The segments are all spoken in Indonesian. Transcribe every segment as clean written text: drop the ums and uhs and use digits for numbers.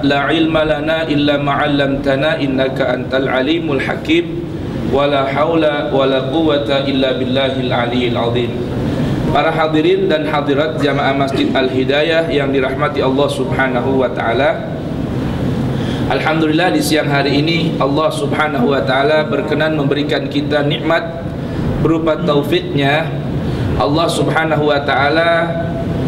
La ilma lana illa ma'allamtana innaka antal alimul hakim wa la hawla wa la quwwata illa billahil aliyyil azim. Para hadirin dan hadirat jamaah Masjid Al-Hidayah yang dirahmati Allah Subhanahu wa taala. Alhamdulillah, di siang hari ini Allah Subhanahu wa taala berkenan memberikan kita nikmat berupa taufiknya. Allah Subhanahu wa taala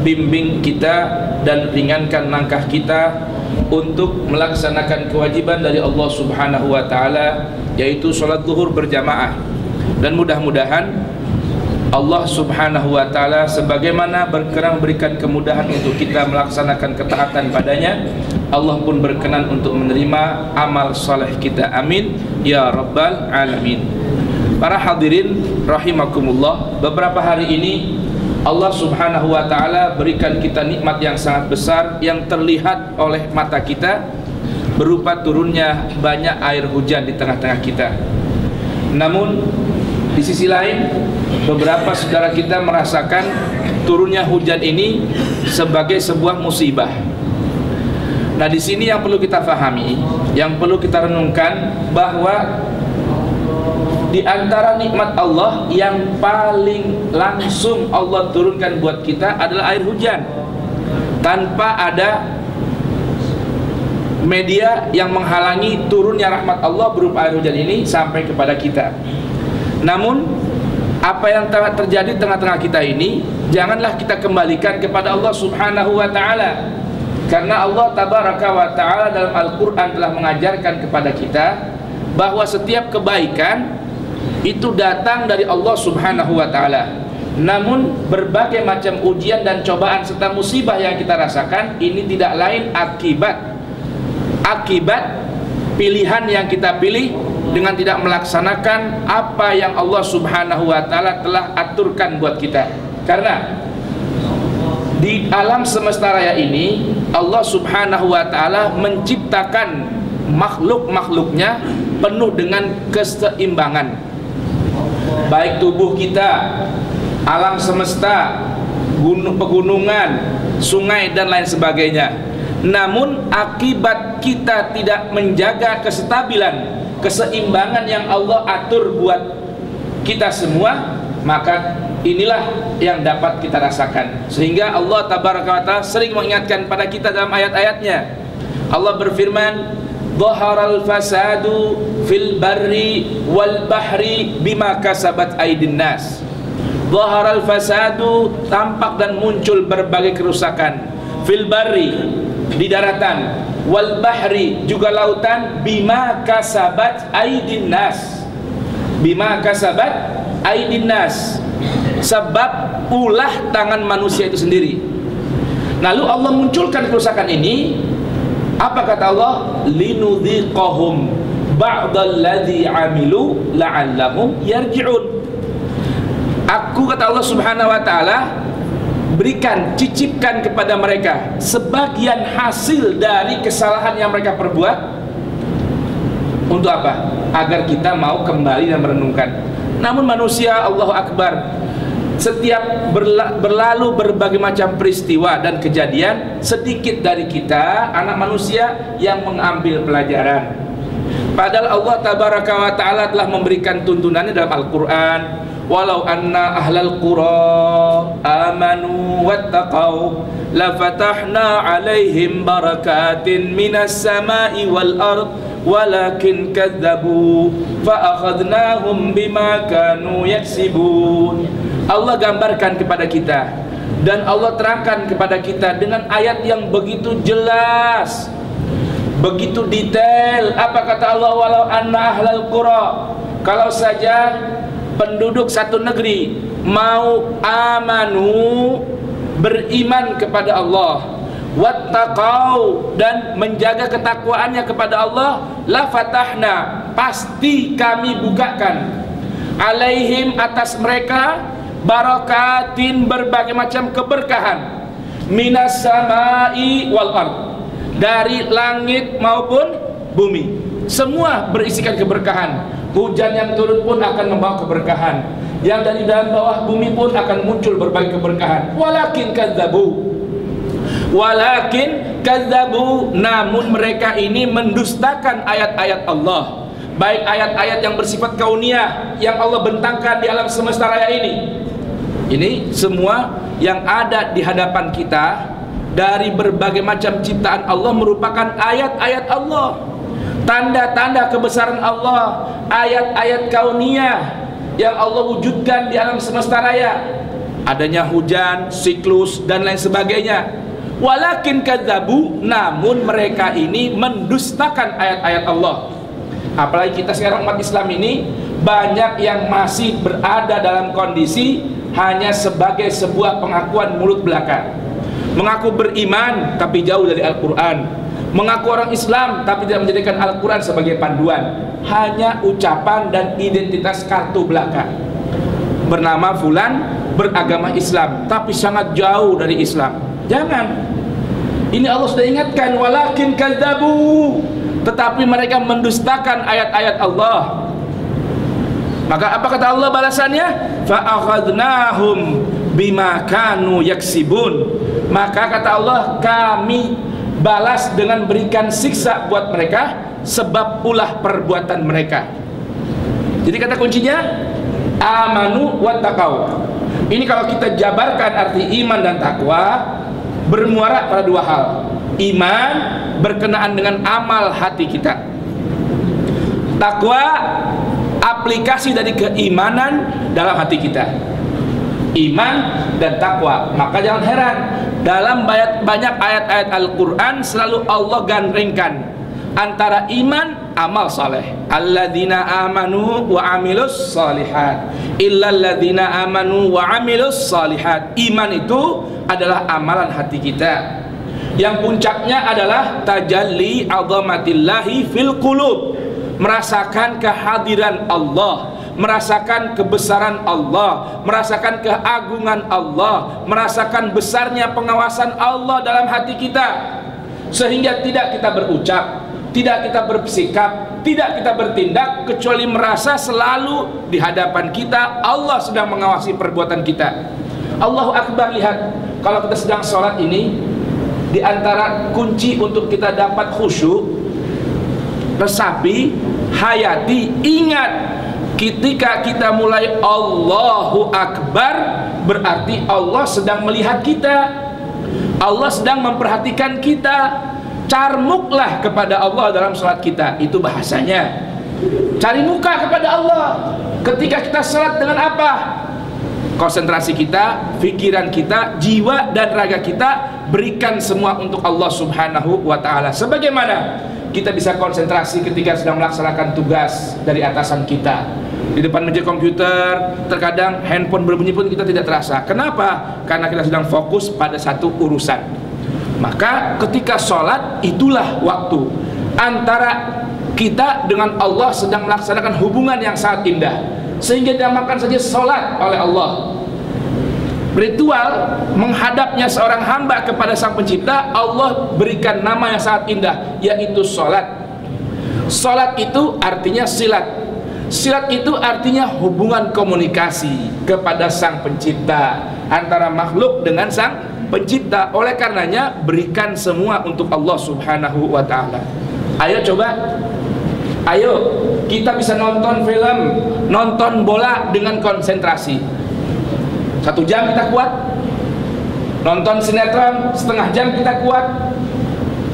bimbing kita dan ringankan langkah kita untuk melaksanakan kewajiban dari Allah Subhanahu wa taala, yaitu sholat zuhur berjamaah. Dan mudah-mudahan Allah Subhanahu wa taala sebagaimana berkenan memberikan kemudahan untuk kita melaksanakan ketaatan padanya, Allah pun berkenan untuk menerima amal saleh kita. Amin ya rabbal alamin. Para hadirin rahimakumullah, beberapa hari ini Allah Subhanahu wa taala berikan kita nikmat yang sangat besar yang terlihat oleh mata kita berupa turunnya banyak air hujan di tengah-tengah kita. Namun di sisi lain, beberapa saudara kita merasakan turunnya hujan ini sebagai sebuah musibah. Nah, di sini yang perlu kita fahami, yang perlu kita renungkan, bahwa di antara nikmat Allah yang paling langsung Allah turunkan buat kita adalah air hujan, tanpa ada media yang menghalangi turunnya rahmat Allah berupa air hujan ini sampai kepada kita. Namun apa yang telah terjadi tengah-tengah kita ini, janganlah kita kembalikan kepada Allah Subhanahu wa taala, karena Allah Tabaraka wa taala dalam Al-Quran telah mengajarkan kepada kita bahwa setiap kebaikan itu datang dari Allah Subhanahu wa taala. Namun berbagai macam ujian dan cobaan serta musibah yang kita rasakan ini tidak lain akibat pilihan yang kita pilih dengan tidak melaksanakan apa yang Allah Subhanahu wa taala telah aturkan buat kita. Karena di alam semesta raya ini Allah Subhanahu wa taala menciptakan makhluk-makhluknya penuh dengan keseimbangan. Baik tubuh kita, alam semesta, pegunungan, sungai dan lain sebagainya. Namun akibat kita tidak menjaga kestabilan, keseimbangan yang Allah atur buat kita semua, maka inilah yang dapat kita rasakan. Sehingga Allah Tabaraka wa taala sering mengingatkan pada kita dalam ayat-ayatnya. Allah berfirman, "Dhaharal fasadu fil barri wal bahri bima kasabat aydin nas." Dhaharal fasadu, tampak dan muncul berbagai kerusakan, fil barri, di daratan, wal bahri, juga lautan, bima kasabat aydin nas. Bima kasabat aydin nas, sebab ulah tangan manusia itu sendiri. Lalu Allah munculkan kerusakan ini. Apa kata Allah? Linudhiqahum ba'dalladzi amilu la'allahum yarji'un. Aku, kata Allah Subhanahu wa taala, berikan, cicipkan kepada mereka sebagian hasil dari kesalahan yang mereka perbuat. Untuk apa? Agar kita mau kembali dan merenungkan. Namun manusia, Allahu Akbar, setiap berlalu berbagai macam peristiwa dan kejadian, sedikit dari kita anak manusia yang mengambil pelajaran. Padahal Allah Tabaraka wa taala telah memberikan tuntunannya dalam Al-Quran. Walau anna ahlal qura amanu wattaqau lafatahna alaihim barakatin minas samai wal ard walakin kadzabu fa akhadnahum bima kanu yaksibun. Allah gambarkan kepada kita dan Allah terangkan kepada kita dengan ayat yang begitu jelas, begitu detail. Apa kata Allah? Walau anna ahlal qura, kalau saja penduduk satu negeri mau amanu, beriman kepada Allah, wattaqau, dan menjaga ketakwaannya kepada Allah, la fatahna, pasti kami bukakan, alaihim, atas mereka, barakatin, berbagai macam keberkahan, minas samai wal ard, dari langit maupun bumi, semua berisikan keberkahan. Hujan yang turun pun akan membawa keberkahan, yang dari dalam bawah bumi pun akan muncul berbagai keberkahan. Walakin kadzabu, walakin kadzabu, namun mereka ini mendustakan ayat-ayat Allah, baik ayat-ayat yang bersifat kauniyah yang Allah bentangkan di alam semesta raya ini. Ini semua yang ada di hadapan kita dari berbagai macam ciptaan Allah merupakan ayat-ayat Allah, tanda-tanda kebesaran Allah, ayat-ayat kauniyah yang Allah wujudkan di alam semesta raya, adanya hujan, siklus dan lain sebagainya. Walakin kadzabu, namun mereka ini mendustakan ayat-ayat Allah. Apalagi kita sekarang umat Islam ini banyak yang masih berada dalam kondisi hanya sebagai sebuah pengakuan mulut belaka. Mengaku beriman tapi jauh dari Al-Quran, mengaku orang Islam tapi tidak menjadikan Al-Quran sebagai panduan, hanya ucapan dan identitas kartu belaka. Bernama fulan, beragama Islam tapi sangat jauh dari Islam. Jangan. Ini Allah sudah ingatkan, walakin kadzabu, tetapi mereka mendustakan ayat-ayat Allah. Maka apa kata Allah balasannya? Fa akhadnahum bima kanu yaksibun. Maka kata Allah, kami balas dengan berikan siksa buat mereka sebab ulah perbuatan mereka. Jadi kata kuncinya amanu wa taqau. Ini kalau kita jabarkan arti iman dan takwa, bermuara pada dua hal. Iman berkenaan dengan amal hati kita, takwa aplikasi dari keimanan dalam hati kita. Iman dan takwa. Maka jangan heran, dalam banyak ayat-ayat Al-Quran selalu Allah gandengkan antara iman, amal saleh. Alladzina amanu wa amilus salihat, illalladzina amanu wa amilus salihat. Iman itu adalah amalan hati kita, yang puncaknya adalah tajalli azamatillahi fil qulub, merasakan kehadiran Allah, merasakan kebesaran Allah, merasakan keagungan Allah, merasakan besarnya pengawasan Allah dalam hati kita, sehingga tidak kita berucap, tidak kita bersikap, tidak kita bertindak kecuali merasa selalu di hadapan kita Allah sedang mengawasi perbuatan kita. Allahu Akbar. Lihat, kalau kita sedang sholat ini, di antara kunci untuk kita dapat khusyuk, resapi, hayati, ingat, ketika kita mulai Allahu Akbar, berarti Allah sedang melihat kita, Allah sedang memperhatikan kita. Carmuklah kepada Allah dalam sholat kita, itu bahasanya. Cari muka kepada Allah. Ketika kita sholat dengan apa? Konsentrasi kita, pikiran kita, jiwa dan raga kita berikan semua untuk Allah Subhanahu wa ta'ala. Sebagaimana kita bisa konsentrasi ketika sedang melaksanakan tugas dari atasan kita di depan meja komputer, terkadang handphone berbunyi pun kita tidak terasa. Kenapa? Karena kita sedang fokus pada satu urusan. Maka ketika sholat, itulah waktu antara kita dengan Allah sedang melaksanakan hubungan yang sangat indah, sehingga dinamakan saja sholat oleh Allah. Ritual menghadapnya seorang hamba kepada sang pencipta, Allah berikan nama yang sangat indah, yaitu sholat. Sholat itu artinya silat. Silat itu artinya hubungan komunikasi kepada sang pencipta, antara makhluk dengan sang pencipta. Oleh karenanya berikan semua untuk Allah Subhanahu wa ta'ala. Ayo coba, ayo kita bisa nonton film, nonton bola dengan konsentrasi. 1 jam kita kuat. Nonton sinetron setengah jam kita kuat.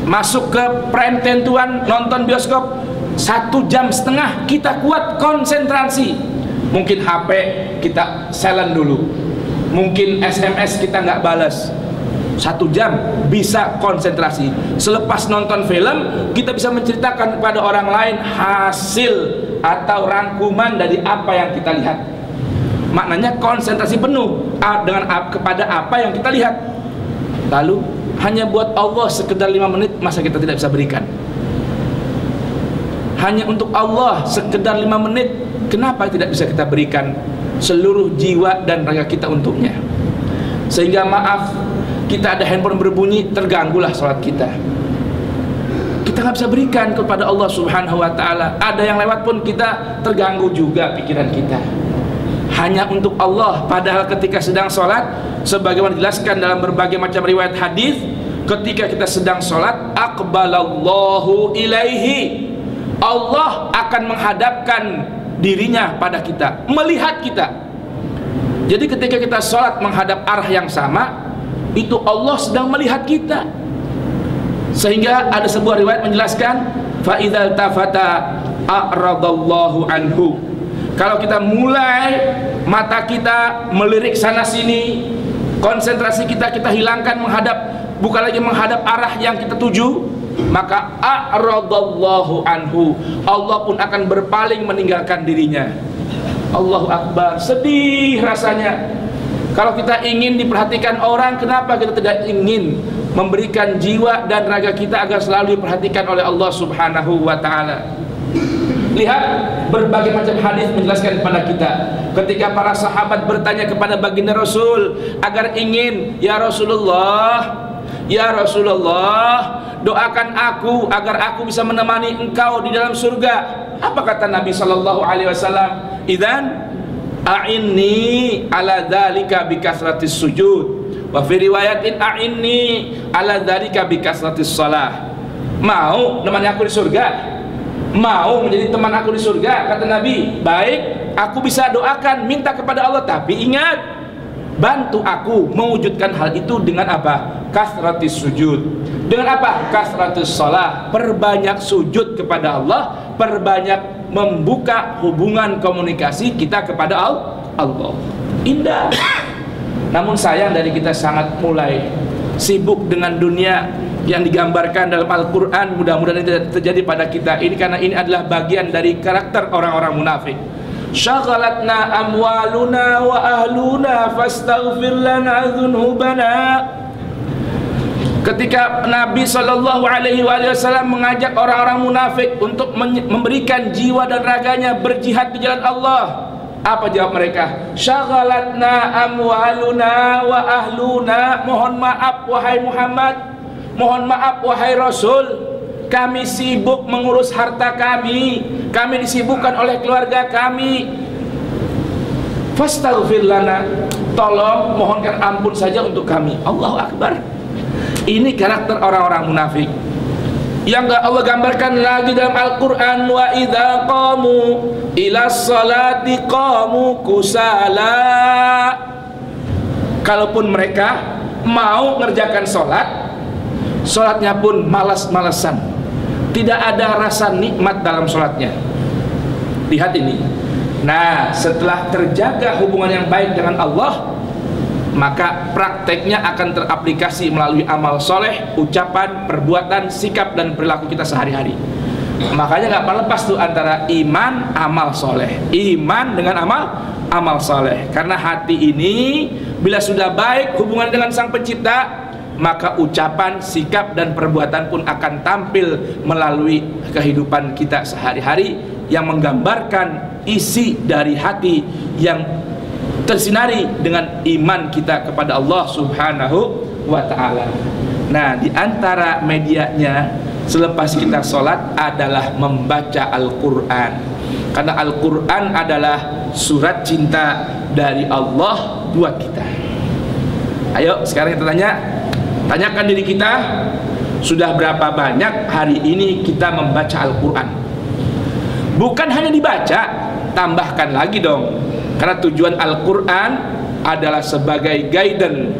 Masuk ke prime tentuan, nonton bioskop 1,5 jam kita kuat konsentrasi. Mungkin HP kita silent dulu, mungkin SMS kita nggak balas. 1 jam bisa konsentrasi. Selepas nonton film, kita bisa menceritakan kepada orang lain hasil atau rangkuman dari apa yang kita lihat. Maknanya konsentrasi penuh kepada apa yang kita lihat. Lalu hanya buat Allah sekedar 5 menit, masa kita tidak bisa berikan? Hanya untuk Allah sekedar 5 menit, kenapa tidak bisa kita berikan seluruh jiwa dan raga kita untuknya? Sehingga maaf, kita ada handphone berbunyi, terganggulah sholat kita. Kita nggak bisa berikan kepada Allah Subhanahu wa ta'ala. Ada yang lewat pun kita terganggu juga pikiran kita. Hanya untuk Allah. Padahal ketika sedang sholat, sebagaimana dijelaskan dalam berbagai macam riwayat hadis, ketika kita sedang sholat, aqbalallahu ilaihi, Allah akan menghadapkan dirinya pada kita, melihat kita. Jadi ketika kita sholat menghadap arah yang sama, itu Allah sedang melihat kita. Sehingga ada sebuah riwayat menjelaskan, fa idzal tafata a'radallahu anhu. Kalau kita mulai mata kita melirik sana sini, konsentrasi kita hilangkan menghadap, bukan lagi menghadap arah yang kita tuju, maka a'radallahu anhu, Allah pun akan berpaling meninggalkan dirinya. Allahu Akbar. Sedih rasanya kalau kita ingin diperhatikan orang. Kenapa kita tidak ingin memberikan jiwa dan raga kita agar selalu diperhatikan oleh Allah Subhanahu wa ta'ala? Lihat, berbagai macam hadis menjelaskan kepada kita. Ketika para sahabat bertanya kepada baginda Rasul agar ingin, ya Rasulullah, doakan aku agar aku bisa menemani engkau di dalam surga. Apa kata Nabi sallallahu alaihi wasallam? Idzan a'inni ala dzalika bi kasratis sujud. Wa fi riwayatin a'inni ala dzalika bi kasratis shalah. Mau nemani aku di surga? Mau menjadi teman aku di surga? Kata Nabi, baik, aku bisa doakan, minta kepada Allah, tapi ingat, bantu aku mewujudkan hal itu dengan apa? Kasratis sujud. Dengan apa? Kasratis shalah. Perbanyak sujud kepada Allah, perbanyak membuka hubungan komunikasi kita kepada Allah. Indah. Namun sayang dari kita sangat mulai sibuk dengan dunia yang digambarkan dalam Al-Quran. Mudah-mudahan ini tidak terjadi pada kita ini, karena ini adalah bagian dari karakter orang-orang munafik. Syaghalatna amwaluna wa ahluna fastaghfir lana dzunubana. Ketika Nabi sallallahu alaihi wasallam mengajak orang-orang munafik untuk memberikan jiwa dan raganya berjihad di jalan Allah, apa jawab mereka? Syaghalatna amwaluna wa ahluna. Mohon maaf wahai Muhammad, mohon maaf wahai Rasul, kami sibuk mengurus harta kami disibukkan oleh keluarga kami. Fastaghfir lana, tolong mohonkan ampun saja untuk kami. Allahu Akbar. Ini karakter orang-orang munafik yang Allah gambarkan lagi dalam Al-Quran. Wa idza qamu ila sholati qamu kusala. Kalaupun mereka mau ngerjakan sholatnya pun malas-malesan, tidak ada rasa nikmat dalam sholatnya. Lihat ini. Nah, setelah terjaga hubungan yang baik dengan Allah, maka prakteknya akan teraplikasi melalui amal soleh, ucapan, perbuatan, sikap, dan perilaku kita sehari-hari. Makanya nggak pernah lepas tuh antara iman, amal soleh, iman dengan amal soleh. Karena hati ini bila sudah baik hubungan dengan Sang Pencipta, maka ucapan, sikap, dan perbuatan pun akan tampil melalui kehidupan kita sehari-hari yang menggambarkan isi dari hati yang tersinari dengan iman kita kepada Allah Subhanahu wa ta'ala. Nah, di antara medianya selepas kita sholat adalah membaca Al-Quran. Karena Al-Quran adalah surat cinta dari Allah buat kita. Ayo sekarang kita tanyakan diri kita, sudah berapa banyak hari ini kita membaca Al-Quran? Bukan hanya dibaca, tambahkan lagi dong. Karena tujuan Al-Quran adalah sebagai guidance.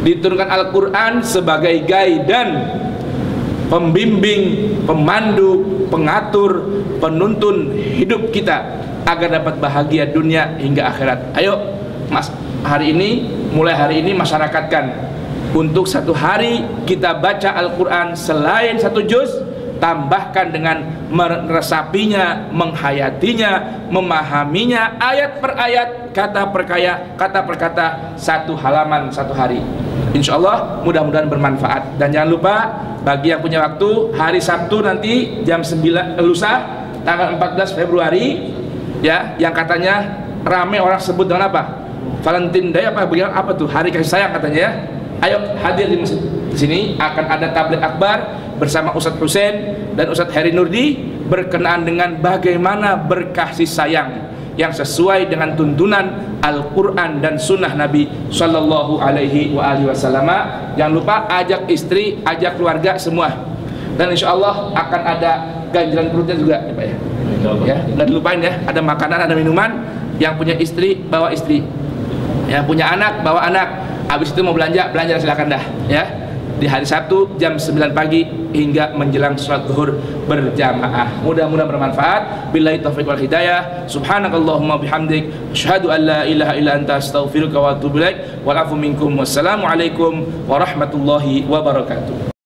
Diturunkan Al-Quran sebagai guidance, pembimbing, pemandu, pengatur, penuntun hidup kita agar dapat bahagia dunia hingga akhirat. Ayo mas, mulai hari ini masyarakatkan untuk satu hari kita baca Al-Quran selain satu juz, tambahkan dengan meresapinya, menghayatinya, memahaminya ayat per ayat, kata per kata, satu halaman satu hari. Insya Allah mudah-mudahan bermanfaat. Dan jangan lupa bagi yang punya waktu, hari Sabtu nanti jam 9 lusa tanggal 14 Februari ya, yang katanya rame orang sebut dengan apa? Valentine Day apa tuh? Hari kasih sayang katanya ya. Ayo hadir di masjid sini, akan ada tabligh akbar bersama Ustadz Husain dan Ustadz Heri Nurdi berkenaan dengan bagaimana berkasih sayang. yang sesuai dengan tuntunan Al-Quran dan Sunnah Nabi Sallallahu Alaihi Wasallam. Jangan lupa ajak istri, ajak keluarga semua. Dan insya Allah akan ada ganjaran perutnya juga, ya Pak ya. Ya, nggak dilupain ya. Ada makanan, ada minuman. Yang punya istri bawa istri. Yang punya anak bawa anak. Habis itu mau belanja, belanja silakan dah. Ya. Di hari Sabtu jam 9 pagi hingga menjelang sholat zuhur berjamaah. Mudah-mudahan bermanfaat. Billahi taufiq wal hidayah. Subhanakallahumma bihamdik, asyhadu an la ilaha illa anta, astaghfiruka wa atubu ilaik. Wal afu minkum. Wassalamualaikum warahmatullahi wabarakatuh.